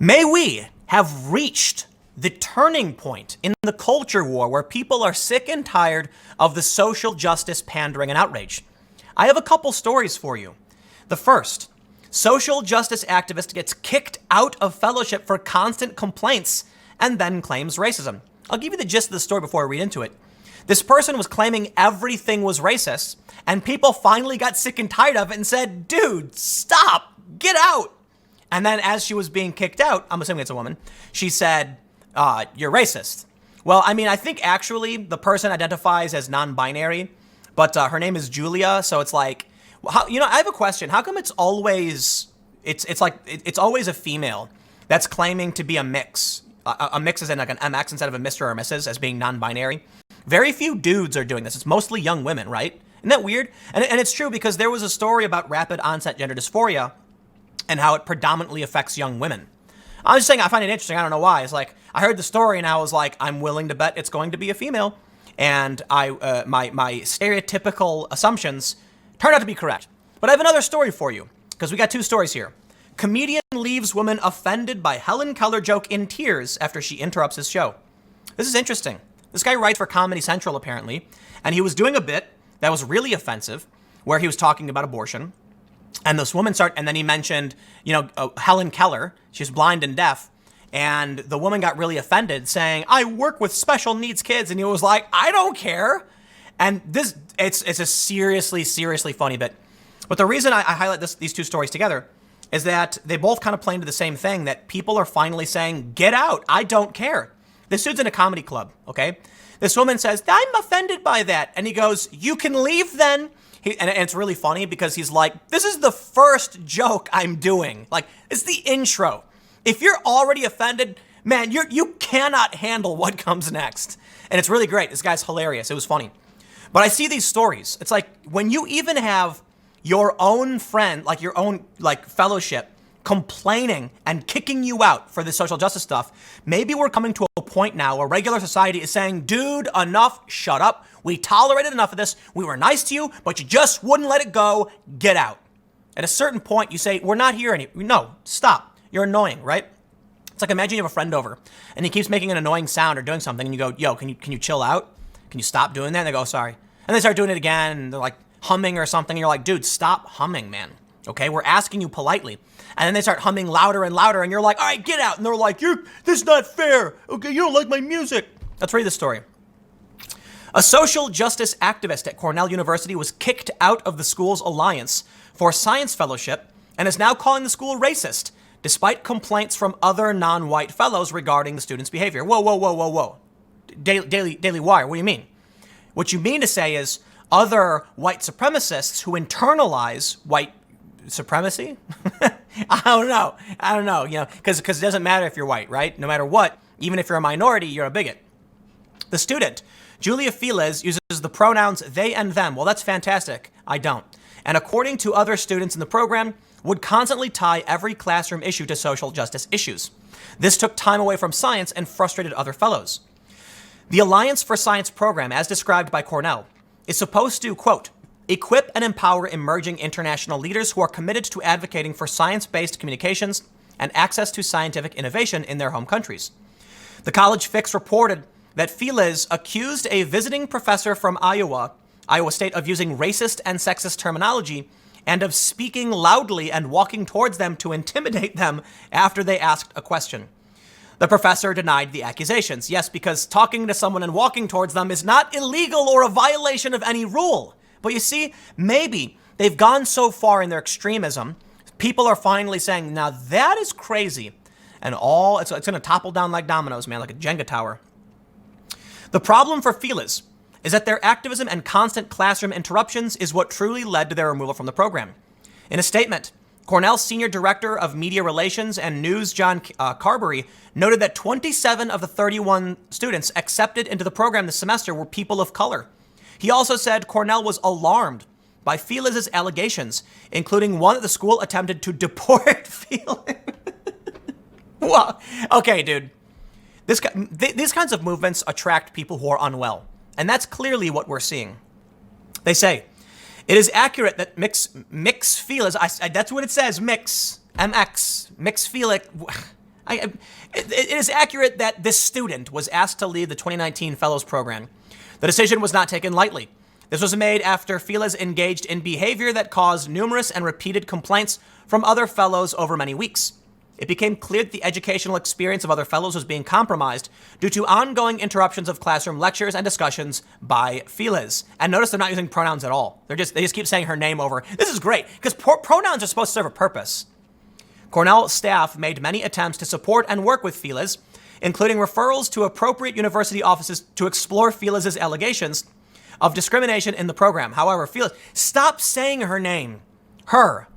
May we have reached the turning point in the culture war where people are sick and tired of the social justice pandering and outrage. I have a couple stories for you. The first, social justice activist gets kicked out of fellowship for constant complaints and then claims racism. I'll give you the gist of the story before I read into it. This person was claiming everything was racist, and people finally got sick and tired of it and said, dude, stop, get out. And then as she was being kicked out, I'm assuming it's a woman, she said, you're racist. Well, I mean, I think actually the person identifies as non-binary, but her name is Julia. So it's like, I have a question. How come it's always, it's always a female that's claiming to be a mix? A mix is in like an MX instead of a Mr. or Mrs. as being non-binary. Very few dudes are doing this. It's mostly young women, right? Isn't that weird? And it's true because there was a story about rapid onset gender dysphoria and how it predominantly affects young women. I was just saying, I find it interesting. I don't know why. It's like, I heard the story and I was like, I'm willing to bet it's going to be a female. And my stereotypical assumptions turned out to be correct. But I have another story for you because we got two stories here. Comedian leaves woman offended by Helen Keller joke in tears after she interrupts his show. This is interesting. This guy writes for Comedy Central apparently, and he was doing a bit that was really offensive where he was talking about abortion. And this woman and then he mentioned, Helen Keller, she's blind and deaf. And the woman got really offended saying, I work with special needs kids. And he was like, I don't care. And it's a seriously, seriously funny bit. But the reason I highlight these two stories together is that they both kind of play into the same thing, that people are finally saying, get out, I don't care. This dude's in a comedy club, okay? This woman says, I'm offended by that. And he goes, you can leave then. And it's really funny because he's like, this is the first joke I'm doing. Like, it's the intro. If you're already offended, man, you cannot handle what comes next. And it's really great. This guy's hilarious. It was funny. But I see these stories. It's like when you even have your own friend, like your own fellowship, complaining and kicking you out for this social justice stuff, maybe we're coming to a point now where regular society is saying, dude, enough, shut up. We tolerated enough of this. We were nice to you, but you just wouldn't let it go. Get out. At a certain point, you say, we're not here anymore. No, stop. You're annoying, right? It's like, imagine you have a friend over and he keeps making an annoying sound or doing something and you go, yo, can you chill out? Can you stop doing that? And they go, sorry. And they start doing it again and they're like humming or something. And you're like, dude, stop humming, man. Okay, we're asking you politely. And then they start humming louder and louder and you're like, all right, get out. And they're like, this is not fair. Okay, you don't like my music. Let's read the story. A social justice activist at Cornell University was kicked out of the school's Alliance for Science Fellowship and is now calling the school racist, despite complaints from other non-white fellows regarding the students' behavior. Whoa. Daily Wire, what do you mean? What you mean to say is other white supremacists who internalize white supremacy? I don't know, because it doesn't matter if you're white, right? No matter what, even if you're a minority, you're a bigot. The student, Julia Felix, uses the pronouns they and them. Well, that's fantastic. I don't. And according to other students in the program, would constantly tie every classroom issue to social justice issues. This took time away from science and frustrated other fellows. The Alliance for Science program, as described by Cornell, is supposed to, quote, equip and empower emerging international leaders who are committed to advocating for science-based communications and access to scientific innovation in their home countries. The College Fix reported that Felix accused a visiting professor from Iowa State, of using racist and sexist terminology and of speaking loudly and walking towards them to intimidate them after they asked a question. The professor denied the accusations. Yes, because talking to someone and walking towards them is not illegal or a violation of any rule. But you see, maybe they've gone so far in their extremism, people are finally saying, now that is crazy. And it's going to topple down like dominoes, man, like a Jenga tower. The problem for Felix is that their activism and constant classroom interruptions is what truly led to their removal from the program. In a statement, Cornell's Senior Director of Media Relations and News, John Carberry, noted that 27 of the 31 students accepted into the program this semester were people of color. He also said Cornell was alarmed by Felix's allegations, including one that the school attempted to deport Felix. Well, okay, dude. These kinds of movements attract people who are unwell. And that's clearly what we're seeing. They say, it is accurate that mix Felix, that's what it says, mix, MX, mix Felix. It is accurate that this student was asked to lead the 2019 Fellows Program. The decision was not taken lightly. This was made after Filas engaged in behavior that caused numerous and repeated complaints from other fellows over many weeks. It became clear that the educational experience of other fellows was being compromised due to ongoing interruptions of classroom lectures and discussions by Filas. And notice they're not using pronouns at all. They just keep saying her name over. This is great because pronouns are supposed to serve a purpose. Cornell staff made many attempts to support and work with Filas, including referrals to appropriate university offices to explore Filas' allegations of discrimination in the program. However, Filas, stop saying her name. Her,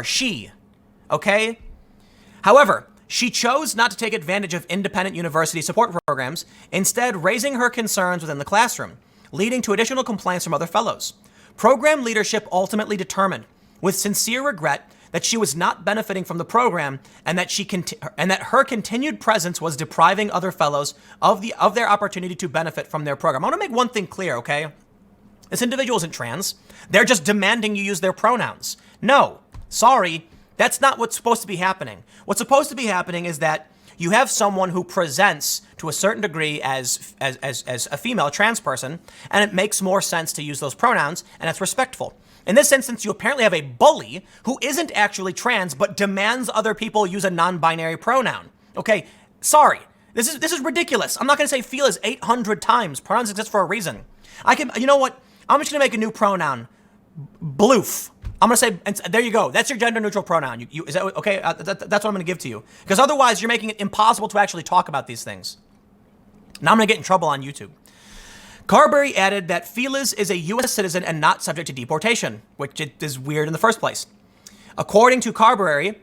she, okay? However, she chose not to take advantage of independent university support programs, instead raising her concerns within the classroom, leading to additional complaints from other fellows. Program leadership ultimately determined, with sincere regret, that she was not benefiting from the program and that her continued presence was depriving other fellows of their opportunity to benefit from their program. I want to make one thing clear, okay? This individual isn't trans. They're just demanding you use their pronouns. No, sorry, that's not what's supposed to be happening. What's supposed to be happening is that you have someone who presents to a certain degree as a female, trans person, and it makes more sense to use those pronouns, and it's respectful. In this instance, you apparently have a bully who isn't actually trans, but demands other people use a non-binary pronoun. Okay, sorry. This is ridiculous. I'm not going to say Filas 800 times. Pronouns exist for a reason. You know what? I'm just going to make a new pronoun. Bloof. I'm going to say, and there you go. That's your gender neutral pronoun. Is that okay? That's what I'm going to give to you. Because otherwise, you're making it impossible to actually talk about these things. Now I'm going to get in trouble on YouTube. Carberry added that Filas is a U.S. citizen and not subject to deportation, which is weird in the first place. According to Carberry,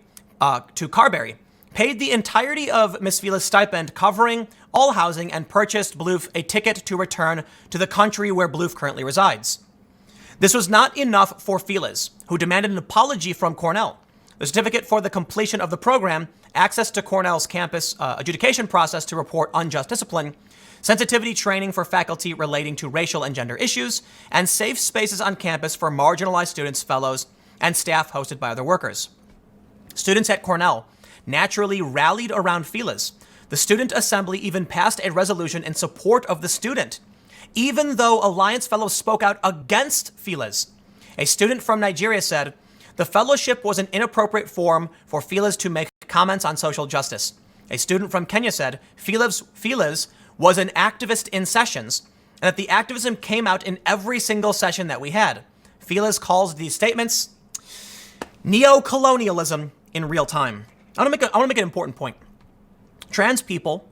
paid the entirety of Miss Filas' stipend, covering all housing, and purchased Bloof a ticket to return to the country where Bloof currently resides. This was not enough for Filas, who demanded an apology from Cornell. The certificate for the completion of the program, access to Cornell's campus adjudication process to report unjust discipline, sensitivity training for faculty relating to racial and gender issues, and safe spaces on campus for marginalized students, fellows, and staff hosted by other workers. Students at Cornell naturally rallied around Filas. The student assembly even passed a resolution in support of the student, even though Alliance fellows spoke out against Filas. A student from Nigeria said, the fellowship was an inappropriate forum for Filas to make comments on social justice. A student from Kenya said, Filas was an activist in sessions, and that the activism came out in every single session that we had. Filas calls these statements neo-colonialism in real time. I want to make an important point. Trans people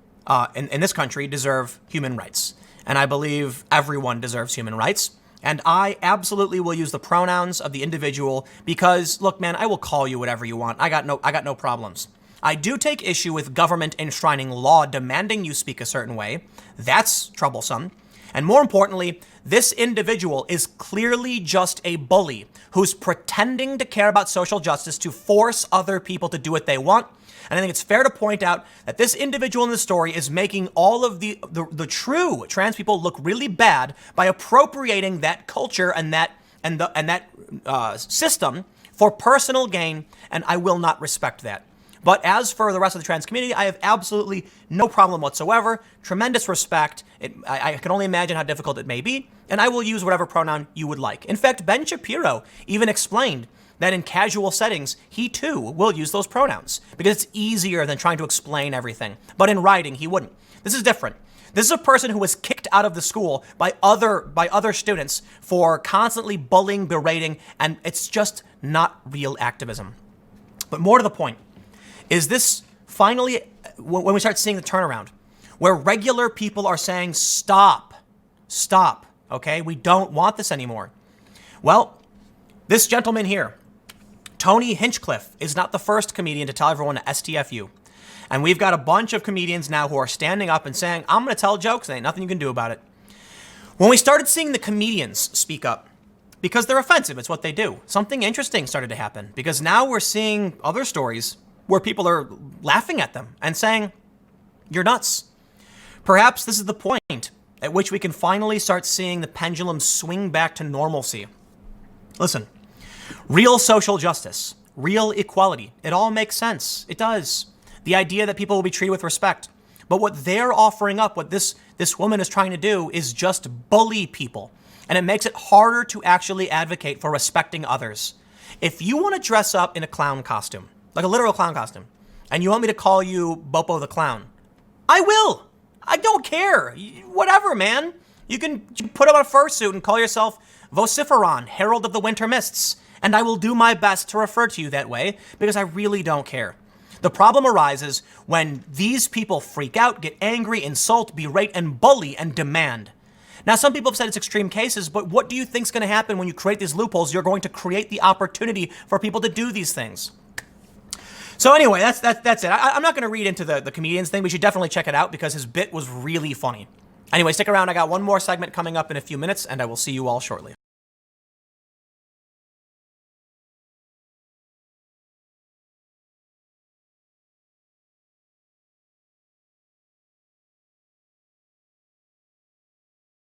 in this country deserve human rights, and I believe everyone deserves human rights. And I absolutely will use the pronouns of the individual because, look, man, I will call you whatever you want. I got no problems. I do take issue with government enshrining law demanding you speak a certain way. That's troublesome. And more importantly, this individual is clearly just a bully who's pretending to care about social justice to force other people to do what they want. And I think it's fair to point out that this individual in the story is making all of the true trans people look really bad by appropriating that culture and that system for personal gain, and I will not respect that. But as for the rest of the trans community, I have absolutely no problem whatsoever. Tremendous respect. I can only imagine how difficult it may be, and I will use whatever pronoun you would like. In fact, Ben Shapiro even explained that in casual settings, he too will use those pronouns because it's easier than trying to explain everything. But in writing, he wouldn't. This is different. This is a person who was kicked out of the school by other students for constantly bullying, berating, and it's just not real activism. But more to the point, is this finally, when we start seeing the turnaround, where regular people are saying, stop, okay? We don't want this anymore. Well, this gentleman here, Tony Hinchcliffe, is not the first comedian to tell everyone to STFU. And we've got a bunch of comedians now who are standing up and saying, I'm going to tell jokes, and ain't nothing you can do about it. When we started seeing the comedians speak up, because they're offensive, it's what they do, something interesting started to happen. Because now we're seeing other stories where people are laughing at them and saying, you're nuts. Perhaps this is the point at which we can finally start seeing the pendulum swing back to normalcy. Listen, real social justice, real equality, it all makes sense. It does. the idea that people will be treated with respect. But what they're offering up, what this woman is trying to do, is just bully people. And it makes it harder to actually advocate for respecting others. If you want to dress up in a clown costume, like a literal clown costume, and you want me to call you Bopo the Clown, I will. I don't care. Whatever, man. You can put on a fursuit and call yourself Vociferon, Herald of the Winter Mists, and I will do my best to refer to you that way because I really don't care. The problem arises when these people freak out, get angry, insult, berate, and bully and demand. Now, some people have said it's extreme cases, but what do you think is going to happen when you create these loopholes? You're going to create the opportunity for people to do these things. So anyway, that's it. I'm not going to read into the comedian's thing. We should definitely check it out because his bit was really funny. Anyway, stick around. I got one more segment coming up in a few minutes, and I will see you all shortly.